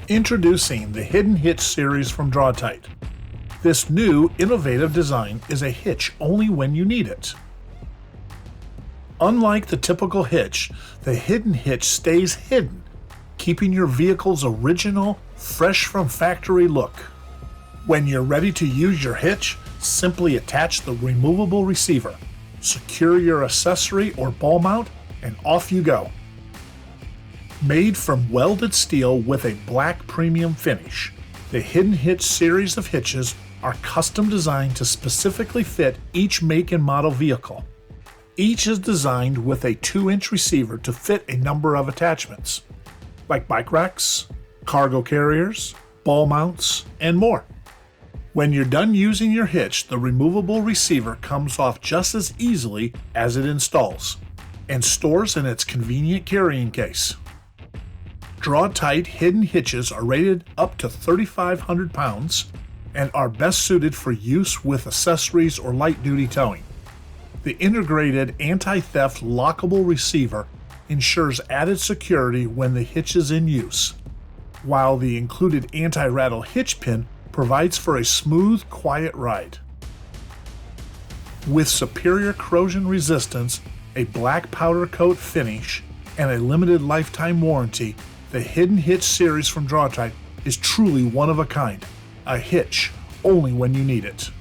Introducing the Hidden Hitch series from Draw-Tite. This new, innovative design is a hitch only when you need it. Unlike the typical hitch, the hidden hitch stays hidden, keeping your vehicle's original, fresh from factory look. When you're ready to use your hitch, simply attach the removable receiver, secure your accessory or ball mount, and off you go. Made from welded steel with a black premium finish, the Hidden Hitch series of hitches are custom designed to specifically fit each make and model vehicle. Each is designed with a 2-inch receiver to fit a number of attachments, like bike racks, cargo carriers, ball mounts, and more. When you're done using your hitch, the removable receiver comes off just as easily as it installs, and stores in its convenient carrying case. Draw-Tite hidden hitches are rated up to 3,500 pounds and are best suited for use with accessories or light-duty towing. The integrated anti-theft lockable receiver ensures added security when the hitch is in use, while the included anti-rattle hitch pin provides for a smooth, quiet ride. With superior corrosion resistance, a black powder coat finish, and a limited lifetime warranty, the Hidden Hitch series from Draw-Tite is truly one of a kind, a hitch only when you need it.